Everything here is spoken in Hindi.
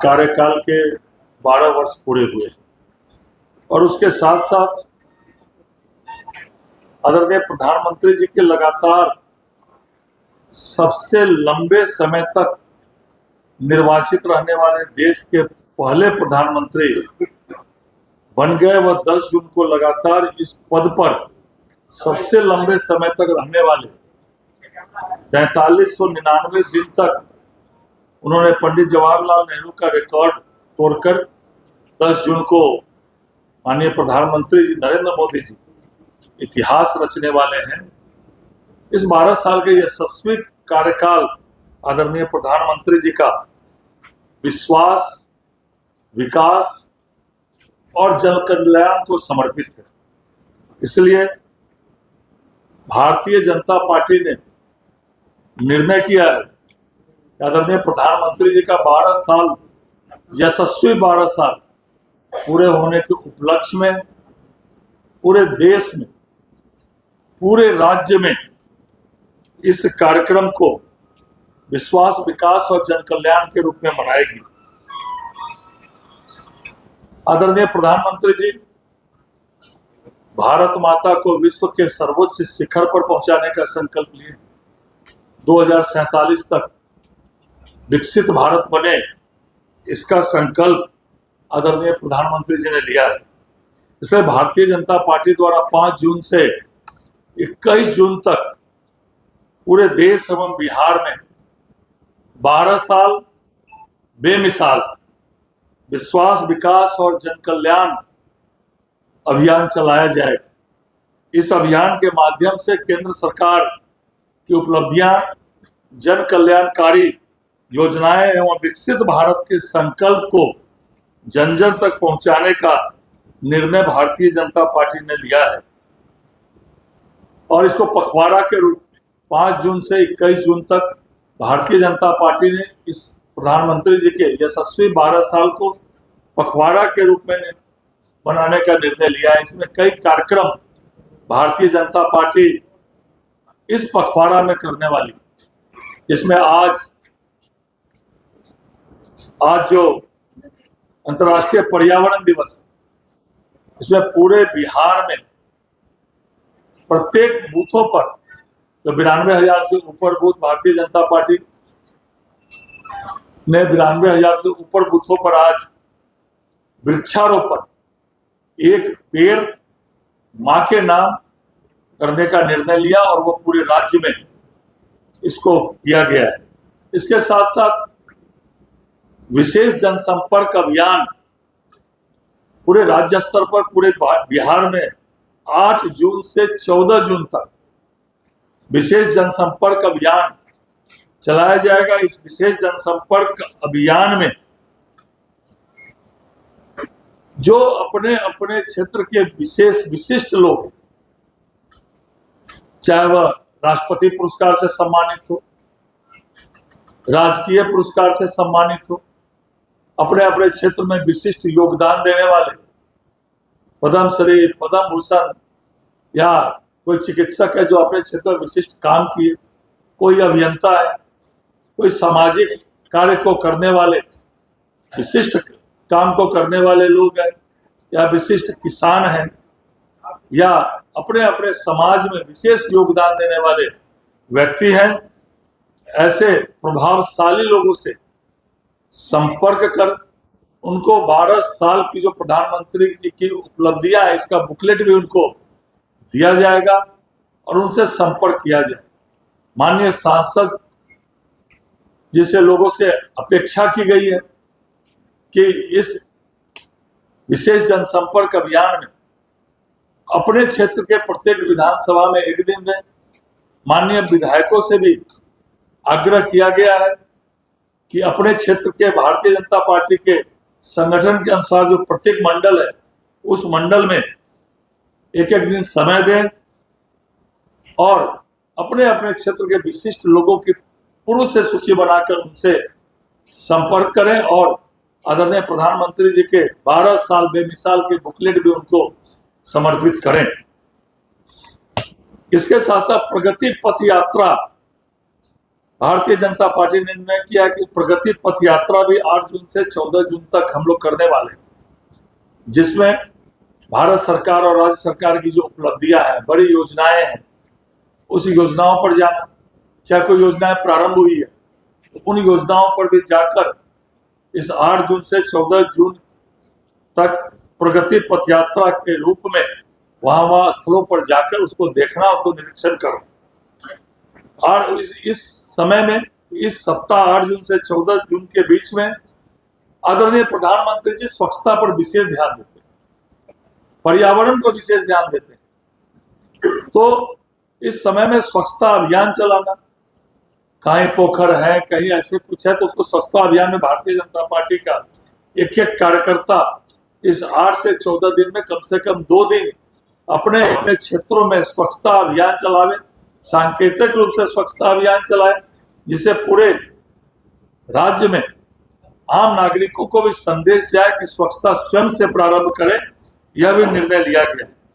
कार्यकाल के 12 वर्ष पूरे हुए और उसके साथ साथ आदरणीय प्रधानमंत्री जी के लगातार सबसे लंबे समय तक निर्वाचित रहने वाले देश के पहले प्रधानमंत्री बन गए। वह 10 जून को लगातार इस पद पर सबसे लंबे समय तक रहने वाले 4399 दिन तक उन्होंने पंडित जवाहरलाल नेहरू का रिकॉर्ड तोड़कर 10 जून को माननीय प्रधानमंत्री जी नरेंद्र मोदी जी इतिहास रचने वाले हैं। इस 12 साल के यशस्वी कार्यकाल आदरणीय प्रधानमंत्री जी का विश्वास, विकास और जन कल्याण को समर्पित है। इसलिए भारतीय जनता पार्टी ने निर्णय किया है कि आदरणीय प्रधानमंत्री जी का 12 साल यशस्वी 12 साल पूरे होने के उपलक्ष्य में पूरे देश में, पूरे राज्य में इस कार्यक्रम को विश्वास, विकास और जन कल्याण के रूप में मनाएगी। आदरणीय प्रधानमंत्री जी भारत माता को विश्व के सर्वोच्च शिखर पर पहुंचाने का संकल्प लिए। 2047 तक विकसित भारत बने, इसका संकल्प आदरणीय प्रधानमंत्री जी ने लिया है। इसलिए भारतीय जनता पार्टी द्वारा 5 जून से 21 जून तक पूरे देश एवं बिहार में 12 साल बेमिसाल विश्वास, विकास और जन कल्याण अभियान चलाया जाएगा। इस अभियान के माध्यम से केंद्र सरकार की उपलब्धियां, जन कल्याणकारी योजनाएं एवं विकसित भारत के संकल्प को जन जन तक पहुंचाने का निर्णय भारतीय जनता पार्टी ने लिया है और इसको पखवाड़ा के रूप में 5 जून से 21 जून तक भारतीय जनता पार्टी ने इस प्रधानमंत्री जी के यशस्वी 12 साल को पखवाड़ा के रूप में बनाने का निर्णय लिया है। इसमें कई कार्यक्रम भारतीय जनता पार्टी इस पखवाड़ा में करने वाली, इसमें आज जो अंतर्राष्ट्रीय पर्यावरण दिवस, इसमें पूरे बिहार में प्रत्येक बूथों पर तो 92,000 से ऊपर बूथ भारतीय जनता पार्टी ने 92,000 से ऊपर बूथों पर आज वृक्षारोपण, एक पेड़ मां के नाम करने का निर्णय लिया और वो पूरे राज्य में इसको किया गया है। इसके साथ साथ विशेष जनसंपर्क अभियान पूरे राज्य स्तर पर पूरे बिहार में 8 जून से 14 जून तक विशेष जनसंपर्क अभियान चलाया जाएगा। इस विशेष जनसंपर्क अभियान में जो अपने अपने क्षेत्र के विशिष्ट लोग, चाहे वह राष्ट्रपति पुरस्कार से सम्मानित हो, राजकीय पुरस्कार से सम्मानित हो, अपने अपने क्षेत्र में विशिष्ट योगदान देने वाले, पद्मश्री, पद्म भूषण या कोई चिकित्सक है जो अपने क्षेत्र में विशिष्ट काम किए, कोई अभियंता है, कोई सामाजिक कार्य को करने वाले, विशिष्ट काम को करने वाले लोग हैं, या विशिष्ट किसान हैं, या अपने अपने समाज में विशेष योगदान देने वाले व्यक्ति हैं, ऐसे प्रभावशाली लोगों से संपर्क कर उनको 12 साल की जो प्रधानमंत्री जी की उपलब्धियां है, इसका बुकलेट भी उनको दिया जाएगा और उनसे संपर्क किया जाए। माननीय सांसद जिसे लोगों से अपेक्षा की गई है कि इस विशेष जनसंपर्क अभियान में अपने क्षेत्र के प्रत्येक विधानसभा में एक दिन दें। माननीय विधायकों से भी आग्रह किया गया है कि अपने क्षेत्र के भारतीय जनता पार्टी के संगठन के अनुसार जो प्रत्येक मंडल है, उस मंडल में एक एक दिन समय दें और अपने अपने क्षेत्र के विशिष्ट लोगों की पूर्व से सूची बनाकर उनसे संपर्क करें और आदरणीय प्रधानमंत्री जी के 12 साल बेमिसाल के बुकलेट भी उनको समर्पित करें। इसके साथ साथ प्रगति पथ यात्रा भारतीय जनता पार्टी ने निर्णय किया कि प्रगति पथ यात्रा भी 8 जून से 14 जून तक हम लोग करने वाले, जिसमें भारत सरकार और राज्य सरकार की जो उपलब्धियां हैं, बड़ी योजनाएं हैं, उस योजनाओं पर जाना, चाहे कोई योजनाएं प्रारंभ हुई है, उन योजनाओं पर भी जाकर इस 8 जून से 14 जून तक प्रगति पथ यात्रा के रूप में वहां स्थलों पर जाकर उसको देखना, उसको निरीक्षण करना। और इस समय में, इस सप्ताह 8 जून से 14 जून के बीच में आदरणीय प्रधानमंत्री जी स्वच्छता पर विशेष ध्यान देते हैं, पर्यावरण पर विशेष ध्यान देते हैं। तो इस समय में स्वच्छता अभियान चलाना, कहीं पोखर है, कहीं ऐसे कुछ है, तो उसको स्वच्छता अभियान में भारतीय जनता पार्टी का एक एक कार्यकर्ता इस 8 से 14 दिन में कम से कम 2 दिन अपने अपने क्षेत्रों में स्वच्छता अभियान चलावे, सांकेतिक रूप से स्वच्छता अभियान चलाए, जिससे पूरे राज्य में आम नागरिकों को भी संदेश जाए कि स्वच्छता स्वयं से प्रारंभ करें। यह भी निर्णय लिया गया है।